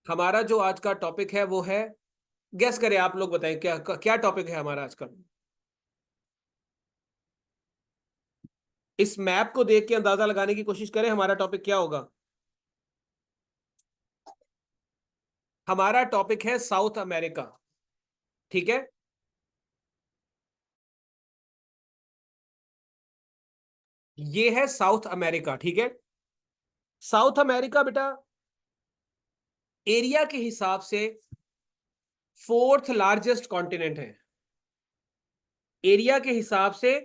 हमारा जो आज का टॉपिक है वो है, गेस करें आप लोग, बताएं क्या क्या टॉपिक है हमारा आज का। इस मैप को देख के अंदाजा लगाने की कोशिश करें हमारा टॉपिक क्या होगा। हमारा टॉपिक है साउथ अमेरिका। ठीक है, ये है साउथ अमेरिका। ठीक है, साउथ अमेरिका बेटा एरिया के हिसाब से फोर्थ लार्जेस्ट कॉन्टिनेंट है। एरिया के हिसाब से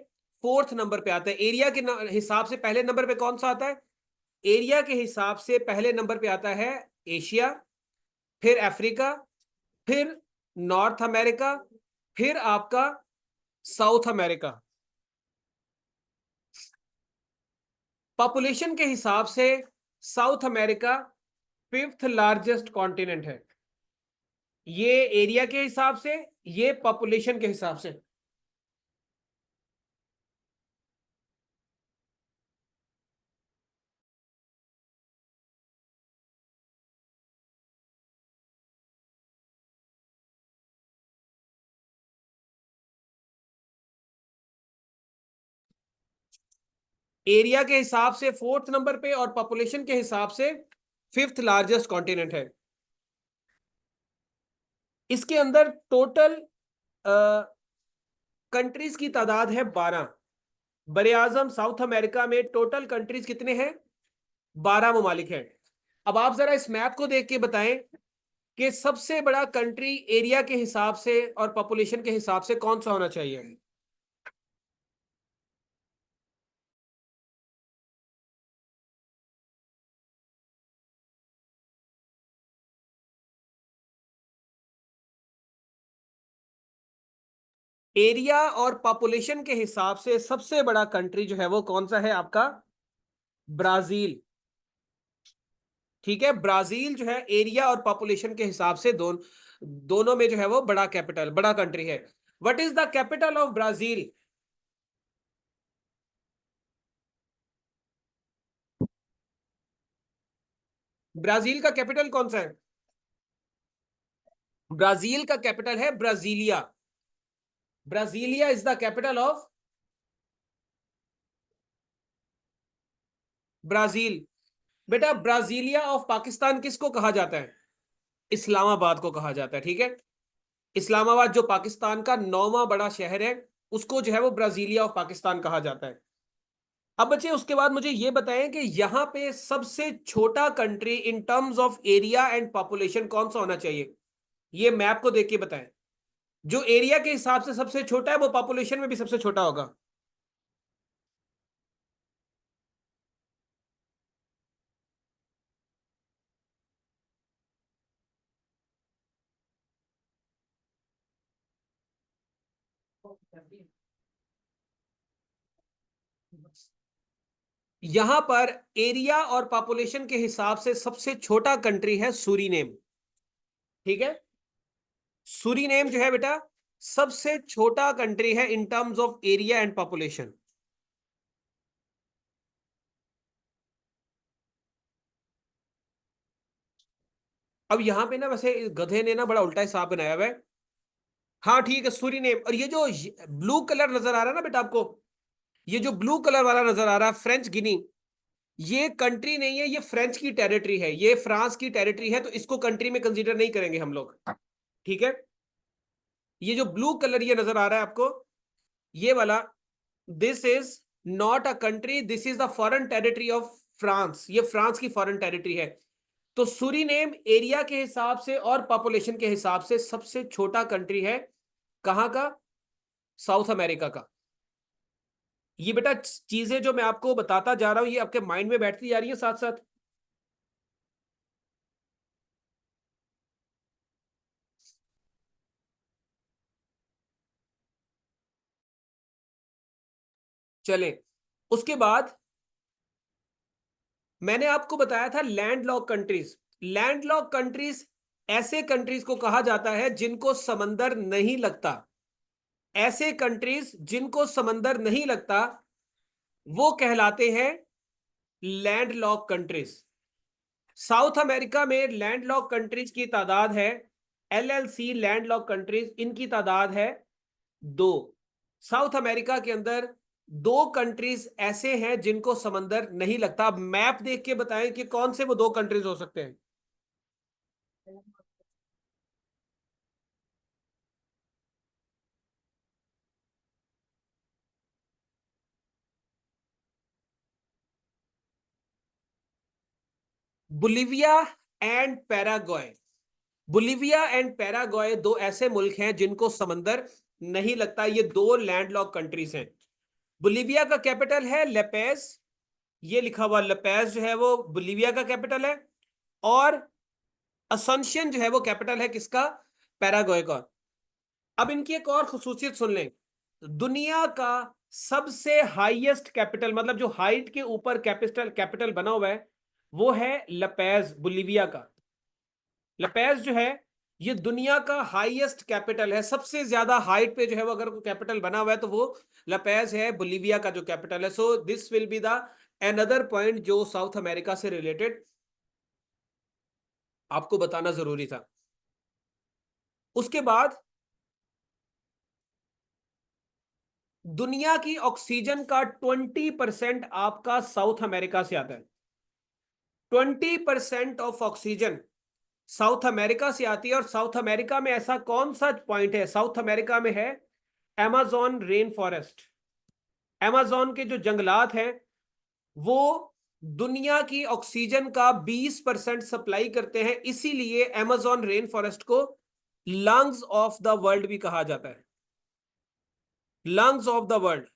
फोर्थ नंबर पे आता है। एरिया के हिसाब से पहले नंबर पे कौन सा आता है? एरिया के हिसाब से पहले नंबर पे आता है एशिया, फिर अफ्रीका, फिर नॉर्थ अमेरिका, फिर आपका साउथ अमेरिका। पॉपुलेशन के हिसाब से south America fifth largest continent है। ये एरिया के हिसाब से, ये पॉपुलेशन के हिसाब से। एरिया के हिसाब से फोर्थ नंबर पे और पॉपुलेशन के हिसाब से फिफ्थ लार्जेस्ट कॉन्टिनेंट है। इसके अंदर टोटल कंट्रीज की तादाद है 12। बरे आजम साउथ अमेरिका में टोटल कंट्रीज कितने हैं? 12 ममालिक हैं। अब आप जरा इस मैप को देख के बताएं कि सबसे बड़ा कंट्री एरिया के हिसाब से और पॉपुलेशन के हिसाब से कौन सा होना चाहिए। एरिया और पॉपुलेशन के हिसाब से सबसे बड़ा कंट्री जो है वो कौन सा है आपका? ब्राजील। ठीक है, ब्राजील जो है एरिया और पॉपुलेशन के हिसाब से दोनों में जो है वो बड़ा कंट्री है। What is the capital of Brazil? Brazil का कैपिटल कौन सा है? ब्राजील का कैपिटल है Brasilia. Brasilia is the capital of Brazil. बेटा ब्राजीलिया ऑफ पाकिस्तान किसको कहा जाता है? इस्लामाबाद को कहा जाता है। ठीक है, इस्लामाबाद जो पाकिस्तान का 9वां बड़ा शहर है, उसको जो है वो ब्राजीलिया ऑफ पाकिस्तान कहा जाता है। अब बच्चे उसके बाद मुझे ये बताएं कि यहां पे सबसे छोटा country in terms of area and population कौन सा होना चाहिए। ये मैप को देख के बताएं। जो एरिया के हिसाब से सबसे छोटा है वो पॉपुलेशन में भी सबसे छोटा होगा। यहां पर एरिया और पॉपुलेशन के हिसाब से सबसे छोटा कंट्री है सूरीनेम। ठीक है, सूरीनेम जो है बेटा सबसे छोटा कंट्री है in terms of area and population. अब यहां पे ना वैसे गधे ने ना बड़ा उल्टा हिसाब बनाया हुआ है। हाँ ठीक है, सूरीनेम। और ये जो ब्लू कलर नजर आ रहा है ना बेटा आपको, ये जो ब्लू कलर वाला नजर आ रहा है फ्रेंच गिनी, ये कंट्री नहीं है, ये फ्रेंच की टेरिटरी है, ये फ्रांस की टेरिटरी है, तो इसको कंट्री में कंसीडर नहीं करेंगे हम लोग। ठीक है, ये जो ब्लू कलर ये नजर आ रहा है आपको, ये वाला, this is not a country, this is the foreign territory of France. ये फ्रांस की फॉरेन टेरिटरी है। तो सूरीनेम एरिया के हिसाब से और पॉपुलेशन के हिसाब से सबसे छोटा कंट्री है। कहां का? साउथ अमेरिका का। ये बेटा चीजें जो मैं आपको बताता जा रहा हूं ये आपके माइंड में बैठती जा रही है साथ साथ। चले, उसके बाद मैंने आपको बताया था लैंडलॉक कंट्रीज। लैंडलॉक कंट्रीज ऐसे कंट्रीज को कहा जाता है जिनको समंदर नहीं लगता। ऐसे कंट्रीज जिनको समंदर नहीं लगता वो कहलाते हैं लैंडलॉक कंट्रीज। साउथ अमेरिका में लैंडलॉक कंट्रीज की तादाद है, LLC लैंडलॉक कंट्रीज, इनकी तादाद है 2। साउथ अमेरिका के अंदर 2 कंट्रीज ऐसे हैं जिनको समंदर नहीं लगता। अब मैप देख के बताएं कि कौन से वो 2 कंट्रीज हो सकते हैं। Bolivia and Paraguay. Bolivia and Paraguay 2 ऐसे मुल्क हैं जिनको समंदर नहीं लगता। ये 2 लैंडलॉक कंट्रीज हैं। बोलिविया का कैपिटल है लेपेज, ये लिखा हुआ लेपेज जो है वो बोलिविया का कैपिटल है। और असंशन जो है वो कैपिटल है किसका, पैराग्वे का। अब इनकी एक और खुसूसियत सुन लें। दुनिया का सबसे हाईएस्ट कैपिटल, मतलब जो हाइट के ऊपर कैपिटल कैपिटल बना हुआ है, वो है लपेज, बोलिविया का। लपेज जो है ये दुनिया का हाईएस्ट कैपिटल है। सबसे ज्यादा हाइट पे जो है वो अगर कोई कैपिटल बना हुआ है तो वो लपेज है, बोलिविया का जो कैपिटल है। So this will be the another point जो साउथ अमेरिका से रिलेटेड आपको बताना जरूरी था। उसके बाद दुनिया की ऑक्सीजन का 20% आपका साउथ अमेरिका से आता है। 20% ऑफ ऑक्सीजन साउथ अमेरिका से आती है। और साउथ अमेरिका में ऐसा कौन सा पॉइंट है, साउथ अमेरिका में है amazon रेन फॉरेस्ट। amazon के जो जंगलात हैं वो दुनिया की ऑक्सीजन का 20% सप्लाई करते हैं। इसीलिए amazon रेन फॉरेस्ट को लंग्स ऑफ द वर्ल्ड भी कहा जाता है, लंग्स ऑफ द वर्ल्ड।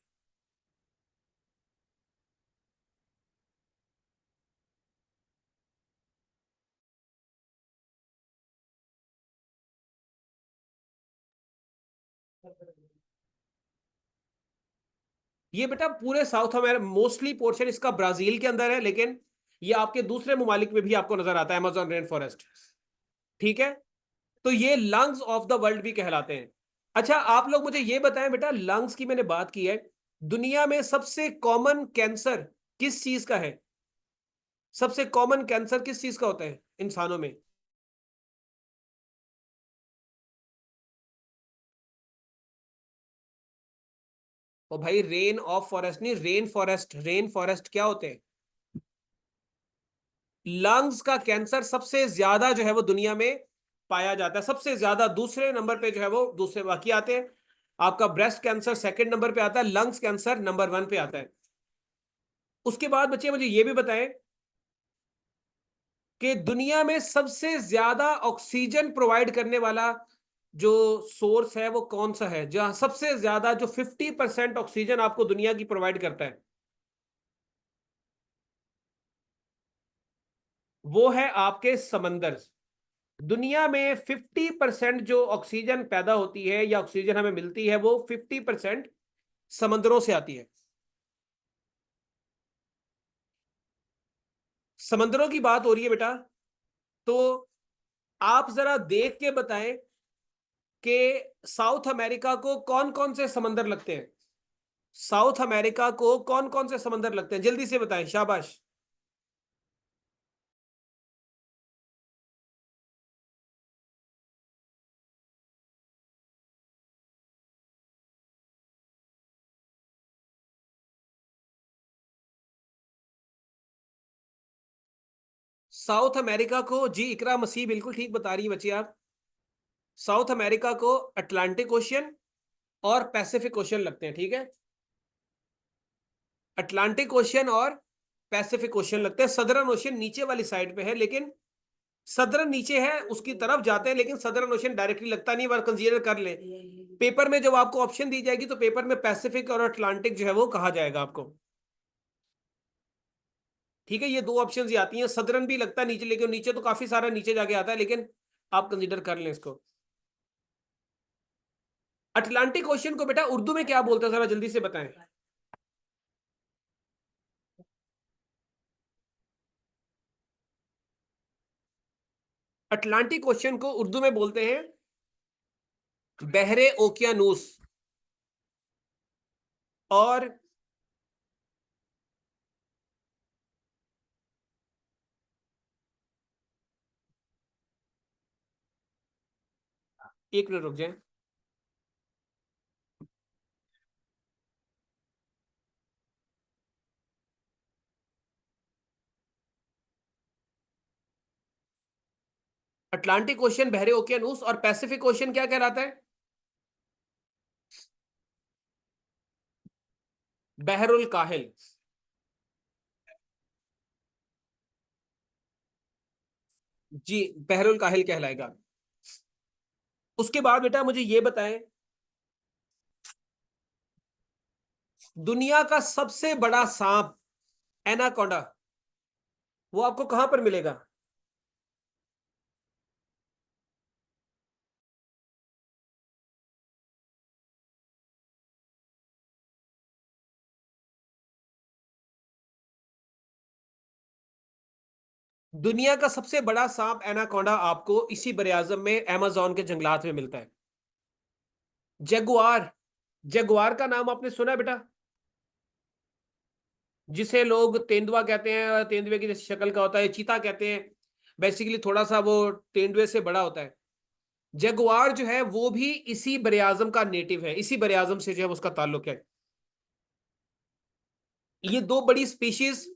ये बेटा पूरे साउथ अमेरिका, मोस्टली पोर्शन इसका ब्राजील के अंदर है, लेकिन ये आपके दूसरे ममालिक में भी आपको नजर आता है अमेजोन रेन फॉरेस्ट। ठीक है, तो ये लंग्स ऑफ द वर्ल्ड भी कहलाते हैं। अच्छा, आप लोग मुझे ये बताएं बेटा, लंग्स की मैंने बात की है, दुनिया में सबसे कॉमन कैंसर किस चीज का है? सबसे कॉमन कैंसर किस चीज का होता है इंसानों में? और भाई रेन ऑफ फॉरेस्ट नहीं, रेन फॉरेस्ट। रेन फॉरेस्ट क्या होते हैं? लंग्स का कैंसर सबसे ज्यादा जो है वो दुनिया में पाया जाता है, सबसे ज्यादा। दूसरे नंबर पे जो है वो दूसरे बाकी आते हैं। आपका ब्रेस्ट कैंसर सेकंड नंबर पे आता है, लंग्स कैंसर नंबर 1 पे आता है। उसके बाद बच्चे मुझे ये भी बताएं कि दुनिया में सबसे ज्यादा ऑक्सीजन प्रोवाइड करने वाला जो सोर्स है वो कौन सा है, जहां सबसे ज्यादा, जो 50% ऑक्सीजन आपको दुनिया की प्रोवाइड करता है, वो है आपके समंदर। दुनिया में 50% जो ऑक्सीजन पैदा होती है या ऑक्सीजन हमें मिलती है वो 50% समंदरों से आती है। समंदरों की बात हो रही है बेटा, तो आप जरा देख के बताएं कि साउथ अमेरिका को कौन कौन से समंदर लगते हैं। साउथ अमेरिका को कौन कौन से समंदर लगते हैं, जल्दी से बताएं, शाबाश। साउथ अमेरिका को, जी इकरा मसीह बिल्कुल ठीक बता रही है बच्ची आप। साउथ अमेरिका को अटलांटिक ओशियन और पैसिफिक ओशियन लगते हैं, ठीक है। अटलांटिक ओशियन और पैसिफिक ओशियन लगते हैं। सदर्न ओशियन नीचे वाली साइड पे है, लेकिन सदर्न नीचे है उसकी तरफ जाते हैं, लेकिन सदर्न ओशियन डायरेक्टली लगता नहीं, बार कंसीडर कर ले। पेपर में जब आपको ऑप्शन दी जाएगी तो पेपर में पैसिफिक और अटलांटिक जो है वो कहा जाएगा आपको। ठीक है, ये 2 ऑप्शन ही आती हैं। सदर्न भी लगता है नीचे, लेकिन नीचे तो काफी सारा नीचे जाके आता है, लेकिन आप कंसीडर कर लें इसको। अटलांटिक ओशियन को बेटा उर्दू में क्या बोलते हैं, जरा जल्दी से बताएं। अटलांटिक ओशियन को उर्दू में बोलते हैं बहरे ओकियानूस। और एक मिनट रुक जाए। अटलांटिक ओशियन, बहरे ओकियानूस, और पैसिफिक ओशियन क्या कहलाता है? बहरुल काहिल। जी, बहरुल काहिल कहलाएगा। उसके बाद बेटा मुझे ये बताएं, दुनिया का सबसे बड़ा सांप एनाकोंडा, वो आपको कहां पर मिलेगा? दुनिया का सबसे बड़ा सांप एनाकोंडा आपको इसी बरे आजम में अमेज़न के जंगलात में मिलता है। जगुआर, जगुआर का नाम आपने सुना है बेटा? जिसे लोग तेंदुआ कहते हैं, तेंदुए की जैसी शक्ल का होता है, चीता कहते हैं। बेसिकली थोड़ा सा वो तेंदुए से बड़ा होता है। जगुआर जो है वो भी इसी बरे आजम का नेटिव है, इसी बरे आजम से जो है उसका ताल्लुक है। ये दो बड़ी स्पीशीज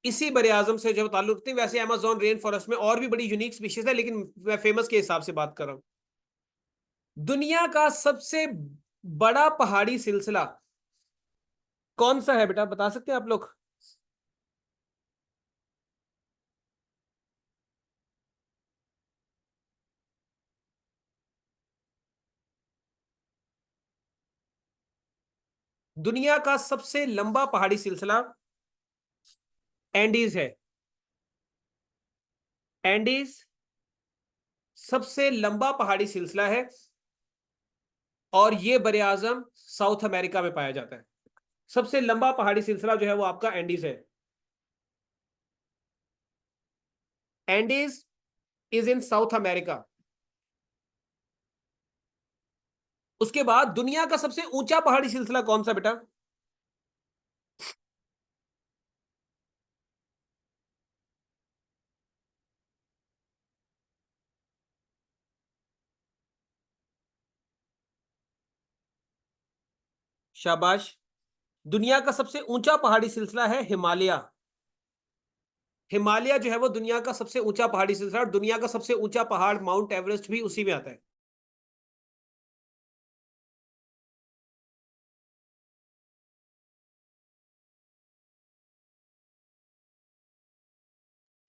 इसी बरे आजम से जो ताल्लुक थी। वैसे अमेज़न रेन फॉरेस्ट में और भी बड़ी यूनिक स्पीशीज है, लेकिन मैं फेमस के हिसाब से बात कर रहा हूं। दुनिया का सबसे बड़ा पहाड़ी सिलसिला कौन सा है बेटा, बता सकते हैं आप लोग? दुनिया का सबसे लंबा पहाड़ी सिलसिला एंडीज है। एंडीज सबसे लंबा पहाड़ी सिलसिला है, और ये बरे आजम साउथ अमेरिका में पाया जाता है। सबसे लंबा पहाड़ी सिलसिला जो है वो आपका एंडीज है। Andes is in south America. उसके बाद दुनिया का सबसे ऊंचा पहाड़ी सिलसिला कौन सा बेटा? शाबाश। दुनिया का सबसे ऊंचा पहाड़ी सिलसिला है हिमालय। हिमालय जो है वो दुनिया का सबसे ऊंचा पहाड़ी सिलसिला, और दुनिया का सबसे ऊंचा पहाड़ माउंट एवरेस्ट भी उसी में आता है।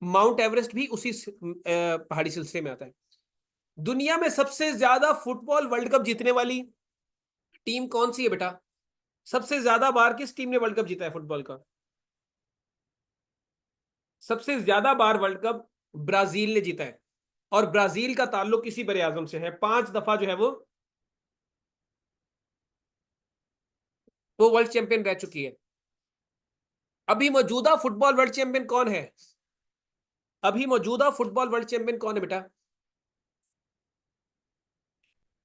माउंट एवरेस्ट भी उसी पहाड़ी सिलसिले में आता है। दुनिया में सबसे ज्यादा फुटबॉल वर्ल्ड कप जीतने वाली टीम कौन सी है बेटा? सबसे ज्यादा बार किस टीम ने वर्ल्ड कप जीता है फुटबॉल का? सबसे ज्यादा बार वर्ल्ड कप ब्राजील ने जीता है, और ब्राजील का ताल्लुक किसी बड़े आजम से है। 5 दफा जो है वो वर्ल्ड चैंपियन रह चुकी है। अभी मौजूदा फुटबॉल वर्ल्ड चैंपियन कौन है? अभी मौजूदा फुटबॉल वर्ल्ड चैंपियन कौन है बेटा?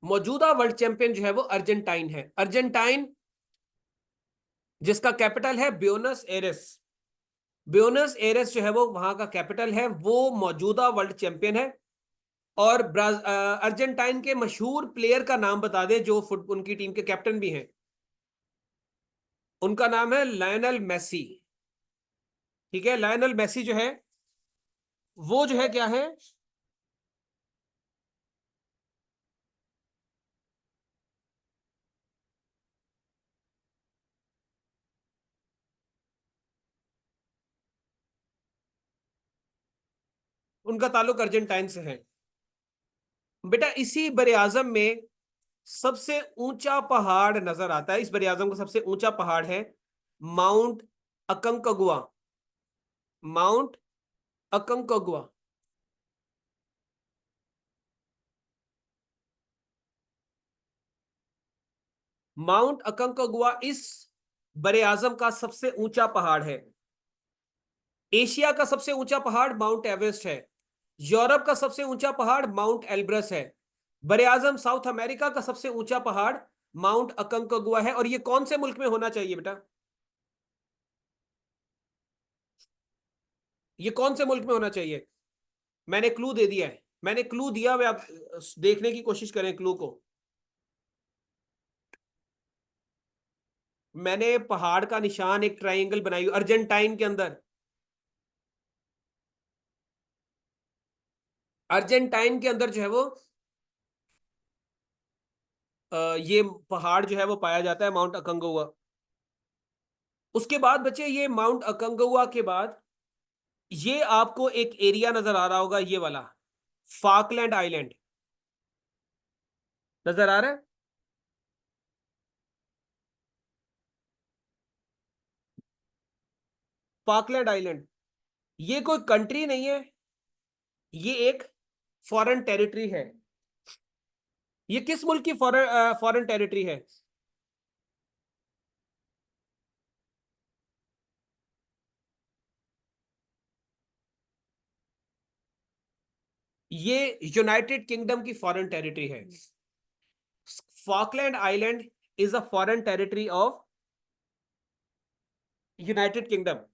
मौजूदा वर्ल्ड चैंपियन जो है वो अर्जेंटाइन है। अर्जेंटाइन, जिसका कैपिटल है ब्यूनस एरेस। ब्यूनस एरेस जो है वो वहां का कैपिटल है, वो मौजूदा वर्ल्ड चैंपियन है। और अर्जेंटाइन के मशहूर प्लेयर का नाम बता दे जो उनकी टीम के कैप्टन भी हैं। उनका नाम है लायनल मेसी। ठीक है, लायनल मेसी जो है वो जो है क्या है? उनका ताल्लुक अर्जेंटाइन से है। बेटा इसी बरे आजम में सबसे ऊंचा पहाड़ नजर आता है। इस बरे आजम का सबसे ऊंचा पहाड़ है माउंट अकंकगुआ। माउंट अकंकगुआ। माउंट अकंकगुआ इस बरे आजम का सबसे ऊंचा पहाड़ है। एशिया का सबसे ऊंचा पहाड़ माउंट एवरेस्ट है। यूरोप का सबसे ऊंचा पहाड़ माउंट एल्ब्रस है। बरे आजम साउथ अमेरिका का सबसे ऊंचा पहाड़ माउंट अकंकगुआ है। और ये कौन से मुल्क में होना चाहिए बेटा? ये कौन से मुल्क में होना चाहिए? मैंने क्लू दे दिया है। मैंने क्लू दिया, मैं आप देखने की कोशिश करें क्लू को। मैंने पहाड़ का निशान एक ट्रायंगल बनाई अर्जेंटाइन के अंदर। अर्जेंटाइन के अंदर जो है वो ये पहाड़ जो है वो पाया जाता है, माउंट अकंगुआ। उसके बाद बच्चे, ये माउंट अकंगुआ के बाद ये आपको एक एरिया नजर आ रहा होगा, ये वाला फाकलैंड आइलैंड नजर आ रहा है। फाकलैंड आइलैंड ये कोई कंट्री नहीं है, ये एक फॉरेन टेरिटरी है। ये किस मुल्क की फॉरेन फॉरेन टेरिटरी है? ये यूनाइटेड किंगडम की फॉरेन टेरिटरी है। Falkland island is a foreign territory of United kingdom.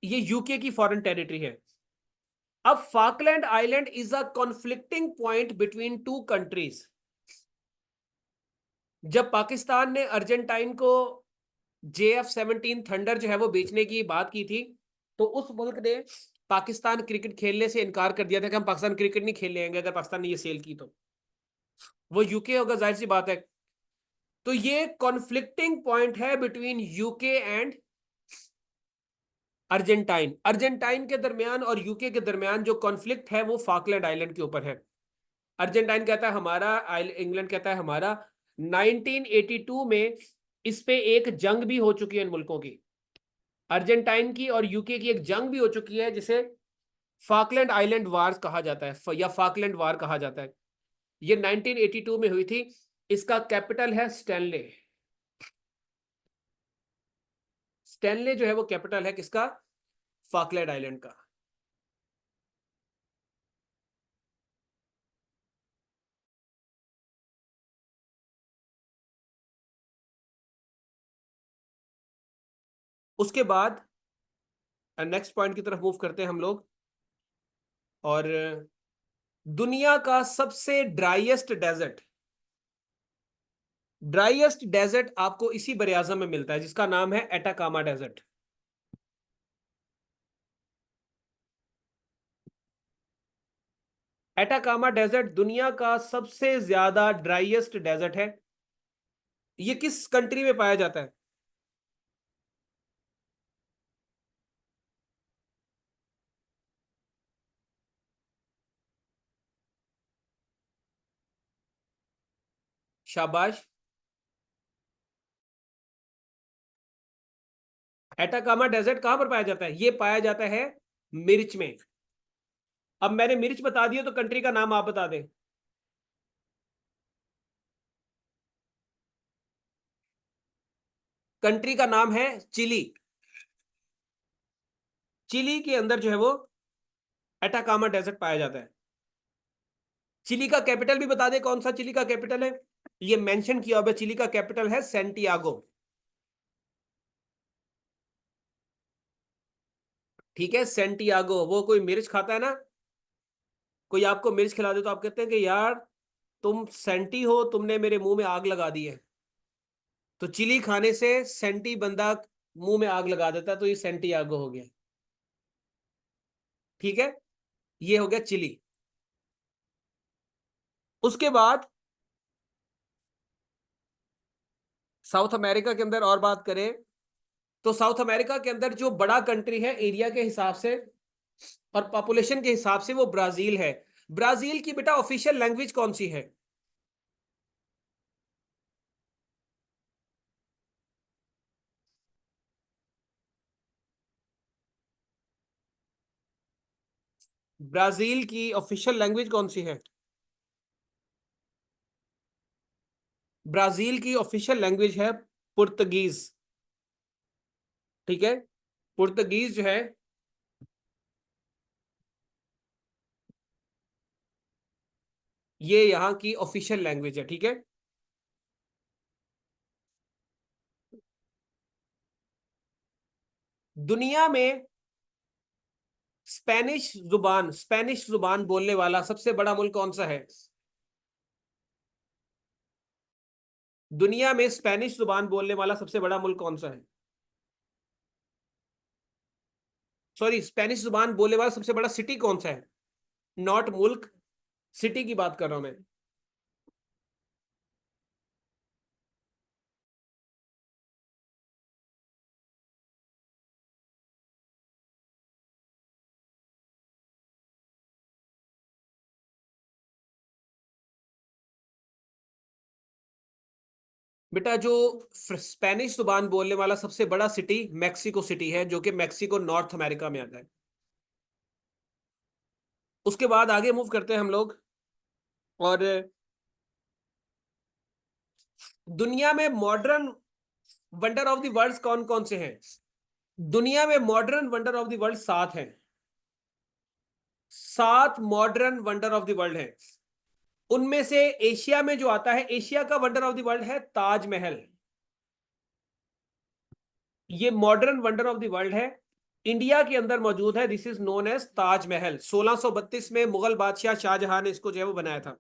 ये यूके की फॉरेन टेरिटरी है। अब Falkland island is a conflicting point between two countries. जब पाकिस्तान ने अर्जेंटाइन को JF-17 थंडर जो है वो बेचने की बात की थी, तो उस मुल्क ने पाकिस्तान क्रिकेट खेलने से इनकार कर दिया था कि हम पाकिस्तान क्रिकेट नहीं खेलने आएंगे अगर पाकिस्तान ने ये सेल की तो। वो यूके होगा, जाहिर सी बात है। तो ये कॉन्फ्लिक्टिंग पॉइंट है between UK and Argentine. Argentine के दरमियान और यूके के दरमियान जो कॉन्फ्लिक्ट है वो फाकलैंड आइलैंड के ऊपर है। अर्जेंटाइन कहता है हमारा, इंग्लैंड कहता है हमारा। 1982 में इस पे एक जंग भी हो चुकी है इन मुल्कों की। अर्जेंटाइन की और यूके की एक जंग भी हो चुकी है, जिसे फाकलैंड आइलैंड वार कहा जाता है या फाकलैंड वार कहा जाता है। ये 1982 में हुई थी। इसका कैपिटल है स्टैनले। स्टैनले जो है वो कैपिटल है किसका? फाकलैंड आइलैंड का। उसके बाद नेक्स्ट पॉइंट की तरफ मूव करते हैं हम लोग। और दुनिया का सबसे ड्राइएस्ट डेजर्ट आपको इसी बरे आजम में मिलता है, जिसका नाम है एटाकामा डेजर्ट। एटाकामा डेजर्ट दुनिया का सबसे ज्यादा ड्राइएस्ट डेजर्ट है। ये किस कंट्री में पाया जाता है? शाबाश। एटाकामा डेजर्ट कहां पर पाया जाता है? ये पाया जाता है मिर्च में। अब मैंने मिर्च बता दिया, तो कंट्री का नाम आप बता दें। कंट्री का नाम है चिली। चिली के अंदर जो है वो एटाकामा डेजर्ट पाया जाता है। चिली का कैपिटल भी बता दे, कौन सा चिली का कैपिटल है? ये मेंशन किया हुआ है, चिली का कैपिटल है सेंटियागो। ठीक है, सेंटियागो। वो कोई मिर्च खाता है ना, कोई आपको मिर्च खिला दे तो आप कहते हैं कि यार तुम सेंटी हो, तुमने मेरे मुंह में आग लगा दी है। तो चिली खाने से सेंटी बंदा मुंह में आग लगा देता है, तो ये सेंटियागो हो गया। ठीक है, ये हो गया चिली। उसके बाद साउथ अमेरिका के अंदर और बात करें, तो साउथ अमेरिका के अंदर जो बड़ा कंट्री है एरिया के हिसाब से और पॉपुलेशन के हिसाब से, वो ब्राजील है। ब्राजील की बेटा ऑफिशियल लैंग्वेज कौन सी है? ब्राजील की ऑफिशियल लैंग्वेज कौन सी है? ब्राजील की ऑफिशियल लैंग्वेज है पुर्तगीज। ठीक है, पुर्तगीज जो है ये यहाँ की ऑफिशियल लैंग्वेज है। ठीक है, दुनिया में स्पेनिश जुबान बोलने वाला सबसे बड़ा मुल्क कौन सा है? दुनिया में स्पेनिश जुबान बोलने वाला सबसे बड़ा मुल्क कौन सा है? सॉरी, स्पेनिश जुबान बोलने वाला सबसे बड़ा सिटी कौन सा है? नॉट मुल्क, सिटी की बात कर रहा हूं मैं। बेटा जो स्पेनिश जुबान बोलने वाला सबसे बड़ा सिटी मैक्सिको सिटी है, जो कि मैक्सिको नॉर्थ अमेरिका में आता है। उसके बाद आगे मूव करते हैं हम लोग। और दुनिया में modern wonder of the world कौन कौन से हैं? दुनिया में modern wonder of the world 7 हैं। 7 modern wonder of the world हैं। उनमें से एशिया में जो आता है, एशिया का वंडर ऑफ द वर्ल्ड है ताजमहल। ये modern wonder of the world है, इंडिया के अंदर मौजूद है। This is known as Taj Mahal. 1632 में मुगल बादशाह शाहजहां ने इसको जो है वो बनाया था।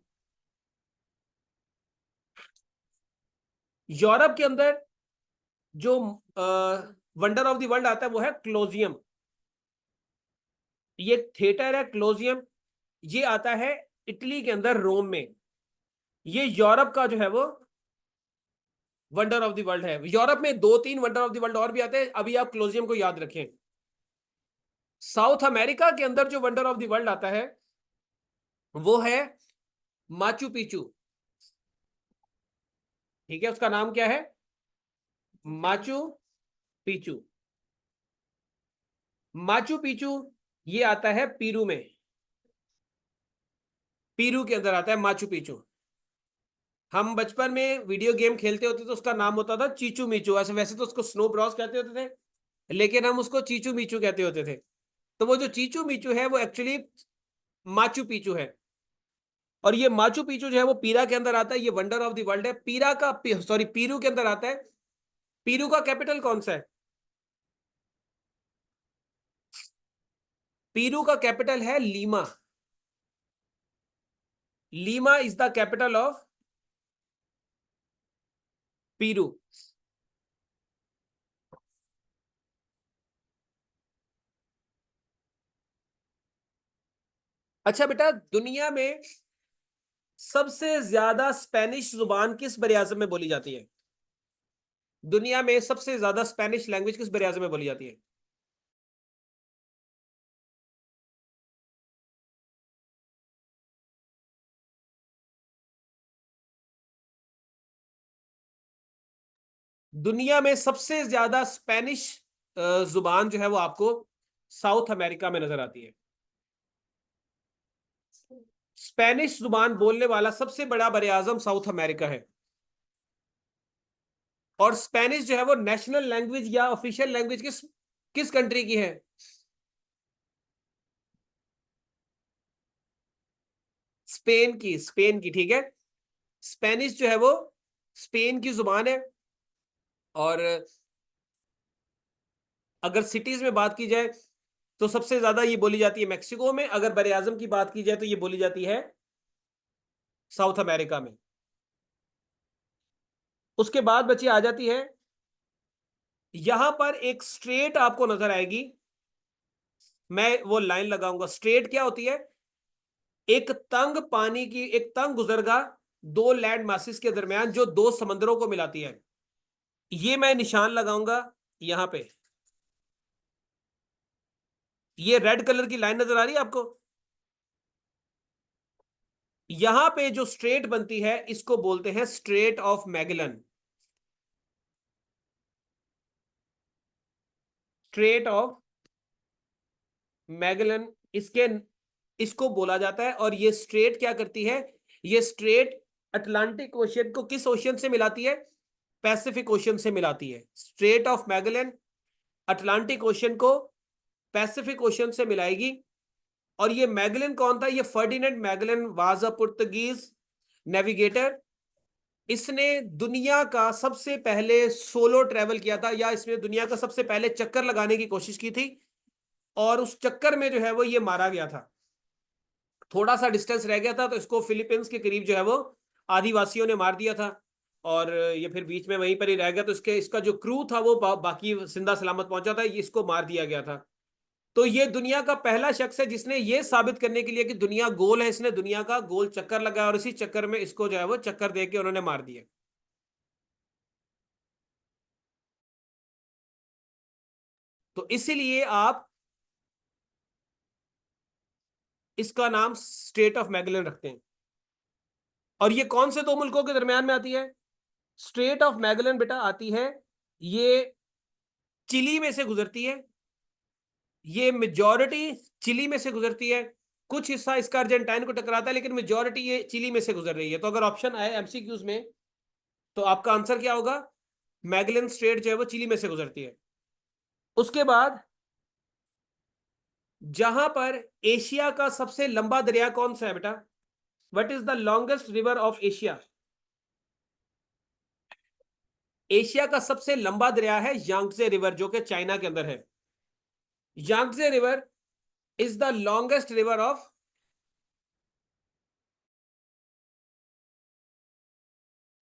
यूरोप के अंदर जो वंडर ऑफ द वर्ल्ड आता है वो है क्लोजियम। ये थिएटर है क्लोजियम। ये आता है इटली के अंदर, रोम में। ये यूरोप का जो है वो वंडर ऑफ द वर्ल्ड है। यूरोप में 2-3 वंडर ऑफ द वर्ल्ड और भी आते हैं, अभी आप क्लोजियम को याद रखें। साउथ अमेरिका के अंदर जो वंडर ऑफ द वर्ल्ड आता है वो है माचू पिचू। ठीक है, उसका नाम क्या है? Machu Picchu. माचू पिचू ये आता है पीरू में। पीरू के अंदर आता है माचू पिचू। हम बचपन में वीडियो गेम खेलते होते तो उसका नाम होता था चीचू मीचू। ऐसे वैसे तो उसको स्नो ब्रॉस कहते होते थे, लेकिन हम उसको चीचू मीचू कहते होते थे। तो वो जो चीचू मीचू है वो एक्चुअली माचू पिचू है। और ये माचू पिचू जो है वो पीरा के अंदर आता है। ये वंडर ऑफ द वर्ल्ड है। सॉरी, पीरू के अंदर आता है। पीरू का कैपिटल कौन सा है? पीरू का कैपिटल है Lima. Lima is the capital of Peru. अच्छा बेटा, दुनिया में सबसे ज्यादा स्पेनिश जुबान किस बड़े आजम में बोली जाती है? दुनिया में सबसे ज्यादा स्पेनिश लैंग्वेज किस बड़े आजम में बोली जाती है? दुनिया में सबसे ज्यादा स्पेनिश जुबान जो है वो आपको साउथ अमेरिका में नजर आती है। स्पेनिश जुबान बोलने वाला सबसे बड़ा बड़े आजम साउथ अमेरिका है। और स्पेनिश जो है वो नेशनल लैंग्वेज या ऑफिशियल लैंग्वेज किस किस कंट्री की है? स्पेन की, ठीक है। स्पेनिश जो है वो स्पेन की जुबान है। और अगर सिटीज में बात की जाए तो सबसे ज्यादा ये बोली जाती है मैक्सिको में। अगर बड़े आजम की बात की जाए तो ये बोली जाती है साउथ अमेरिका में। उसके बाद बच्चे आ जाती है, यहां पर एक स्ट्रेट आपको नजर आएगी। मैं वो लाइन लगाऊंगा। स्ट्रेट क्या होती है? एक तंग गुजरगाह दो लैंड मासिस के दरमियान जो दो समंदरों को मिलाती है। ये मैं निशान लगाऊंगा यहां पे। ये रेड कलर की लाइन नजर आ रही है आपको? यहां पे जो स्ट्रेट बनती है इसको बोलते हैं straight of Magellan. Straight of Magellan इसके इसको बोला जाता है। और ये स्ट्रेट क्या करती है? ये स्ट्रेट अटलांटिक ओशियन को किस ओशियन से मिलाती है? पैसिफिक ओशियन से मिलाती है। Straight of Magellan Atlantic ocean को पैसिफिक ओशियन से मिलाएगी। और ये मैगलन कौन था? ये Ferdinand Magellan was a Portuguese navigator. इसने दुनिया का सबसे पहले सोलो ट्रेवल किया था, या इसने दुनिया का सबसे पहले चक्कर लगाने की कोशिश की थी। और उस चक्कर में जो है वो ये मारा गया था। थोड़ा सा डिस्टेंस रह गया था तो इसको फिलीपींस के करीब जो है वो आदिवासियों ने मार दिया था, और ये फिर बीच में वहीं पर ही रह गया। तो इसके इसका जो क्रू था वो बाकी जिंदा सलामत पहुंचा था, इसको मार दिया गया था। तो ये दुनिया का पहला शख्स है जिसने ये साबित करने के लिए कि दुनिया गोल है, इसने दुनिया का गोल चक्कर लगाया और इसी चक्कर में इसको जो है वो चक्कर दे के उन्होंने मार दिया। तो इसीलिए आप इसका नाम स्टेट ऑफ मैगलन रखते हैं। और ये कौन से दो मुल्कों के दरमियान में आती है? स्ट्रेट ऑफ मैगलन बेटा आती है, ये चिली में से गुजरती है। ये मेजॉरिटी चिली में से गुजरती है, कुछ हिस्सा इसका अर्जेंटाइन को टकराता है, लेकिन मेजॉरिटी ये चिली में से गुजर रही है। तो अगर ऑप्शन आए एमसीक्यूज में तो आपका आंसर क्या होगा? मैगलन स्ट्रेट जो है वो चिली में से गुजरती है। उसके बाद जहां पर एशिया का सबसे लंबा दरिया कौन सा है बेटा? What is the longest river of Asia? Asia का सबसे लंबा दरिया है यांगजे रिवर, जो कि चाइना के अंदर है। Yangtze river is the longest river of,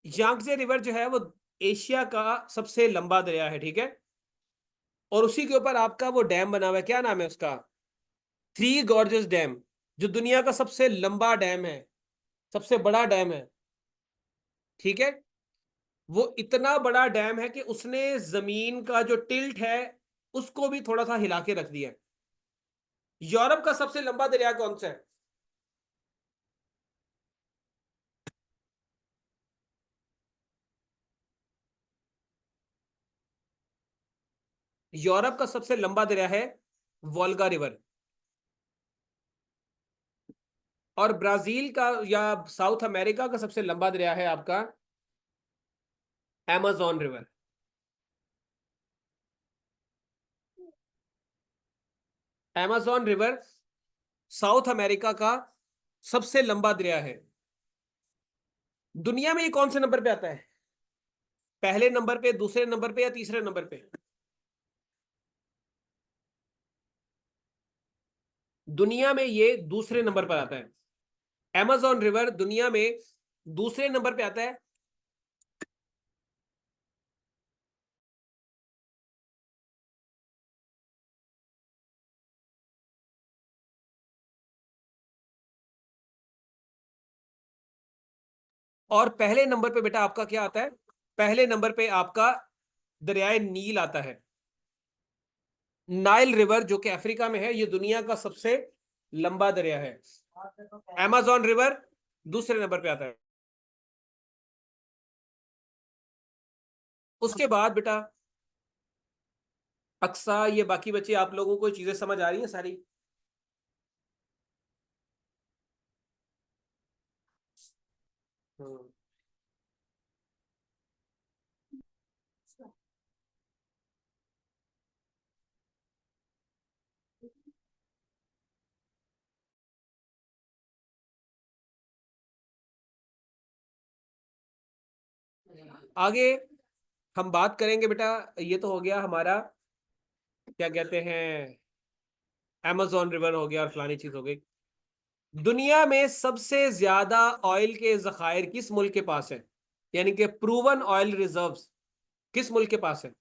Yangtze river जो है वो एशिया का सबसे लंबा दरिया है, ठीक है। और उसी के ऊपर आपका वो डैम बना हुआ है, क्या नाम है उसका? थ्री गॉर्जेस डैम, जो दुनिया का सबसे लंबा डैम है, सबसे बड़ा डैम है, ठीक है। वो इतना बड़ा डैम है कि उसने जमीन का जो टिल्ट है उसको भी थोड़ा सा हिला के रख दिया। यूरोप का सबसे लंबा दरिया कौन सा है? यूरोप का सबसे लंबा दरिया है वोल्गा रिवर। और ब्राजील का या साउथ अमेरिका का सबसे लंबा दरिया है आपका amazon river. amazon river south America का सबसे लंबा दरिया है। दुनिया में ये कौन से नंबर पे आता है? पहले नंबर पे, दूसरे नंबर पे, या तीसरे नंबर पे? दुनिया में ये दूसरे नंबर पर आता है। amazon रिवर दुनिया में दूसरे नंबर पे आता है। और पहले नंबर पे बेटा आपका क्या आता है? पहले नंबर पे आपका दरियाए नील आता है। नाइल रिवर जो कि अफ्रीका में है, ये दुनिया का सबसे लंबा दरिया है। amazon रिवर दूसरे नंबर पे आता है। उसके बाद बेटा अक्सा, ये बाकी बच्चे आप लोगों को चीजें समझ आ रही हैं सारी? हम्म। आगे हम बात करेंगे बेटा, ये तो हो गया हमारा, क्या कहते हैं, amazon रिवर हो गया और फलानी चीज हो गई। दुनिया में सबसे ज्यादा ऑयल के जखायर किस मुल्क के पास है? यानी कि प्रूवन ऑयल रिजर्व्स किस मुल्क के पास है?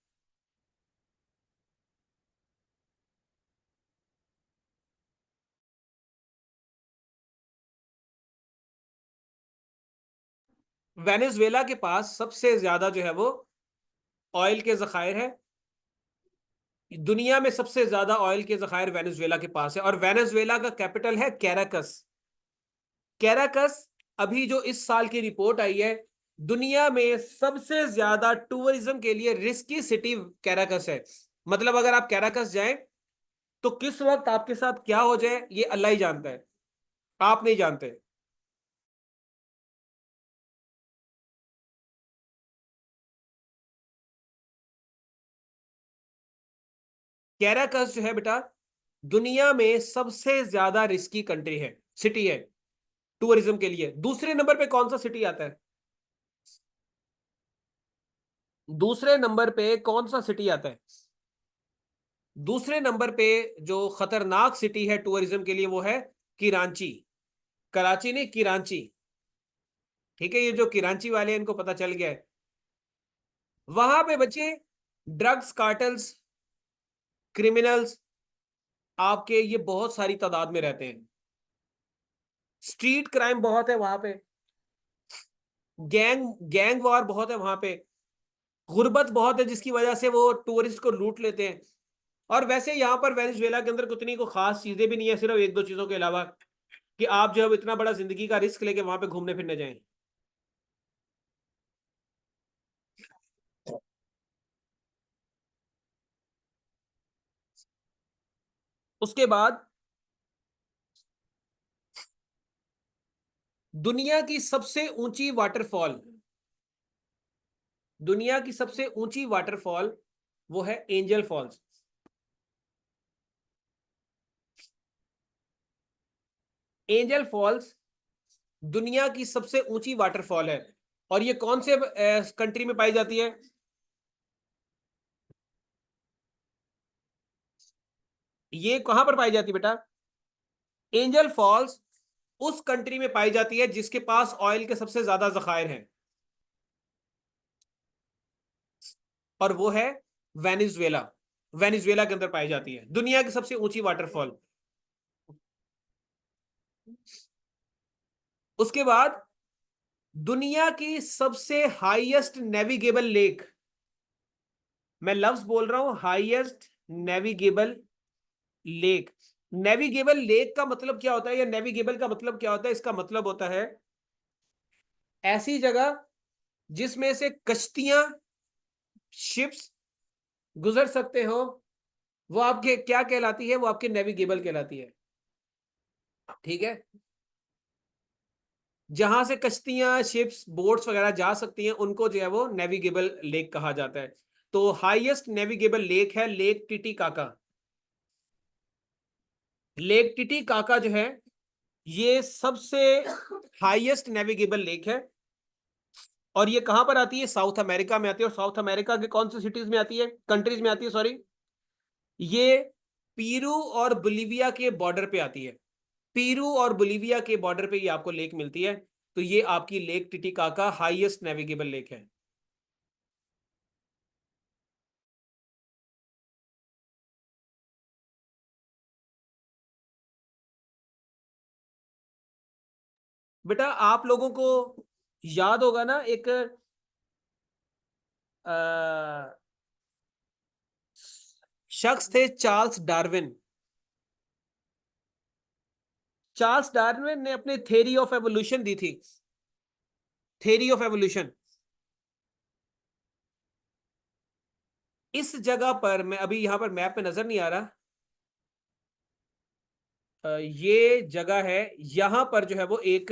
वेनेजुएला के पास सबसे ज्यादा जो है वो ऑयल के जखायर है। दुनिया में सबसे ज्यादा ऑयल के जखायर वेनेजुएला के पास है, और वेनेजुएला का कैपिटल है कैराकस। कैराकस, अभी जो इस साल की रिपोर्ट आई है, दुनिया में सबसे ज्यादा टूरिज्म के लिए रिस्की सिटी कैराकस है। मतलब अगर आप कैराकस जाएं तो किस वक्त आपके साथ क्या हो जाए ये अल्लाह ही जानता है, आप नहीं जानते। कैराकस जो है बेटा दुनिया में सबसे ज्यादा रिस्की कंट्री है, सिटी है टूरिज्म के लिए। दूसरे नंबर पे कौन सा सिटी आता है? दूसरे नंबर पे कौन सा सिटी आता है? दूसरे नंबर पे जो खतरनाक सिटी है टूरिज्म के लिए वो है किरांची। कराची नहीं, किरांची। ठीक है, ये जो किरांची वाले हैं इनको पता चल गया है। वहां पे बच्चे ड्रग्स कार्टल्स, क्रिमिनल्स आपके ये बहुत सारी तादाद में रहते हैं। स्ट्रीट क्राइम बहुत है वहां पे। गैंग गैंग वॉर बहुत है वहां पे। गुर्बत बहुत है जिसकी वजह से वो टूरिस्ट को लूट लेते हैं। और वैसे यहाँ पर वेनेजुएला के अंदर उतनी को खास चीजें भी नहीं है, सिर्फ एक दो चीजों के अलावा कि आप जो है इतना बड़ा जिंदगी का रिस्क लेके वहां पे घूमने फिरने जाएं। उसके बाद दुनिया की सबसे ऊंची वाटरफॉल, दुनिया की सबसे ऊंची वाटरफॉल वो है एंजल फॉल्स। एंजल फॉल्स दुनिया की सबसे ऊंची वाटरफॉल है। और ये कौन से कंट्री में पाई जाती है? ये कहां पर पाई जाती है बेटा? एंजल फॉल्स उस कंट्री में पाई जाती है जिसके पास ऑयल के सबसे ज्यादा जखायर हैं, और वो है वेनेजुएला। वेनेजुएला के अंदर पाई जाती है दुनिया की सबसे ऊंची वाटरफॉल। उसके बाद दुनिया की सबसे हाईएस्ट नेविगेबल लेक, मैं लफ्ज बोल रहा हूं highest navigable lake. Navigable lake का मतलब क्या होता है, या नेविगेबल का मतलब क्या होता है? इसका मतलब होता है ऐसी जगह जिसमें से कश्तियां, शिप्स गुजर सकते हो, वो आपके क्या कहलाती है? वो आपके नेविगेबल कहलाती है। ठीक है, जहां से कश्तियां, शिप्स, बोट्स वगैरह जा सकती हैं उनको जो है वो नेविगेबल लेक कहा जाता है। तो हाईएस्ट नेविगेबल लेक है लेक टिटिकाका। लेक टिटिकाका जो है ये सबसे हाईएस्ट नेविगेबल लेक है। और ये कहां पर आती है? साउथ अमेरिका में आती है। और साउथ अमेरिका के कौन सी सिटीज में आती है, कंट्रीज में आती है, सॉरी? ये पीरू और बोलीविया के बॉर्डर पे आती है। पीरू और बोलीविया के बॉर्डर पे ये आपको लेक मिलती है। तो ये आपकी lake Titicaca highest navigable lake है। बेटा आप लोगों को याद होगा ना, एक शख्स थे चार्ल्स डार्विन। चार्ल्स डार्विन ने अपने थ्योरी ऑफ एवोल्यूशन दी थी। थ्योरी ऑफ एवोल्यूशन इस जगह पर, मैं अभी यहां पर मैप में नजर नहीं आ रहा, ये जगह है। यहां पर जो है वो एक,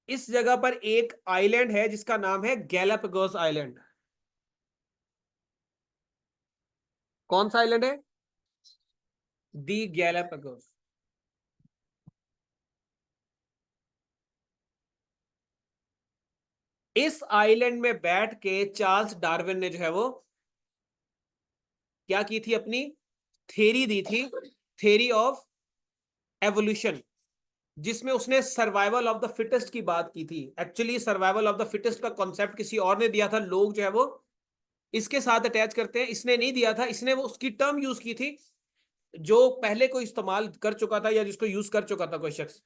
इस जगह पर एक आइलैंड है जिसका नाम है गैलापागोस आइलैंड। कौन सा आइलैंड है? दी गैलापागोस। इस आइलैंड में बैठ के चार्ल्स डार्विन ने जो है वो क्या की थी? अपनी थ्योरी दी थी, थ्योरी ऑफ एवोल्यूशन, जिसमें उसने सर्वाइवल ऑफ द फिटेस्ट की बात की थी। Actually survival of the fittest का कॉन्सेप्ट किसी और ने दिया था, लोग जो है वो इसके साथ अटैच करते हैं, इसने नहीं दिया था। इसने वो उसकी टर्म यूज की थी जो पहले कोई इस्तेमाल कर चुका था या जिसको यूज कर चुका था कोई शख्स।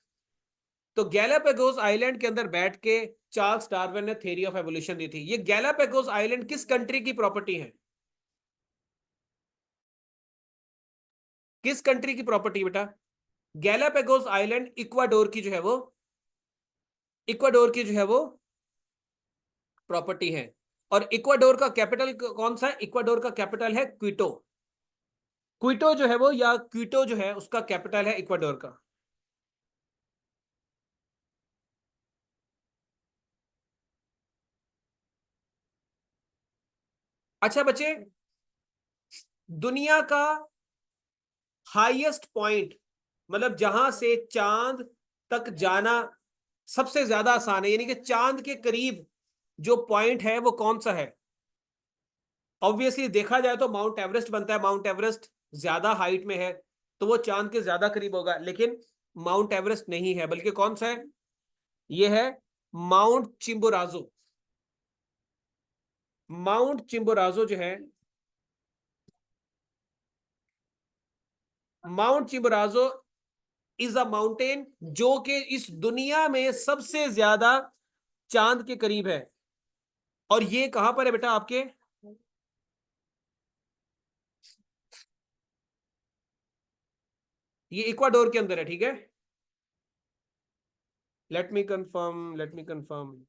तो गैलापागोस आइलैंड के अंदर बैठ के चार्ल्स डार्विन ने थ्योरी ऑफ एवोल्यूशन दी थी। ये गैलापागोस आइलैंड किस कंट्री की प्रॉपर्टी है? किस कंट्री की प्रॉपर्टी बेटा? गैलापागोस आइलैंड इक्वाडोर की जो है वो, इक्वाडोर की जो है वो प्रॉपर्टी है। और इक्वाडोर का कैपिटल कौन सा है? इक्वाडोर का कैपिटल है क्विटो। क्विटो जो है वो, या क्विटो जो है उसका कैपिटल है इक्वाडोर का। अच्छा बच्चे, दुनिया का हाईएस्ट पॉइंट, मतलब जहां से चांद तक जाना सबसे ज्यादा आसान है, यानी कि चांद के करीब जो पॉइंट है वो कौन सा है? ऑब्वियसली देखा जाए तो माउंट एवरेस्ट बनता है, माउंट एवरेस्ट ज्यादा हाइट में है तो वो चांद के ज्यादा करीब होगा, लेकिन माउंट एवरेस्ट नहीं है, बल्कि कौन सा है, ये है माउंट चिम्बोराजो। माउंट चिम्बोराजो जो है, mount Chimborazo is a mountain जो कि इस दुनिया में सबसे ज्यादा चांद के करीब है। और ये कहां पर है बेटा आपके, ये इक्वाडोर के अंदर है, ठीक है। Let me confirm, let me confirm.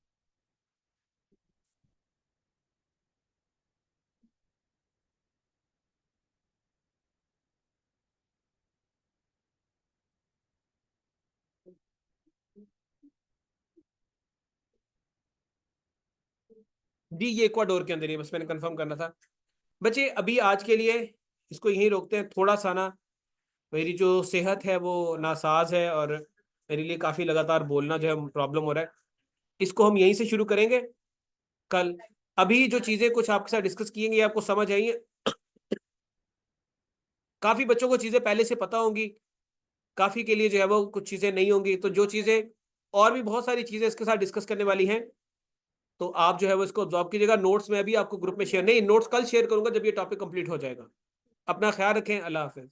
जी ये इक्वाडोर के अंदर ही है, बस मैंने कंफर्म करना था। बच्चे अभी आज के लिए इसको यहीं रोकते हैं, थोड़ा सा ना मेरी जो सेहत है वो नासाज है, और मेरे लिए काफी लगातार बोलना जो है प्रॉब्लम हो रहा है। इसको हम यहीं से शुरू करेंगे कल। अभी जो चीजें कुछ आपके साथ डिस्कस किएंगे आपको समझ आई हैं। काफी बच्चों को चीजें पहले से पता होंगी, काफी के लिए जो है वो कुछ चीजें नहीं होंगी, तो जो चीजें और भी बहुत सारी चीजें इसके साथ डिस्कस करने वाली हैं, तो आप जो है वो इसको ऑब्जॉर्व कीजिएगा। नोट्स में अभी आपको ग्रुप में शेयर नहीं, नोट्स कल शेयर करूंगा जब ये टॉपिक कंप्लीट हो जाएगा। अपना ख्याल रखें, अल्लाह हाफिज।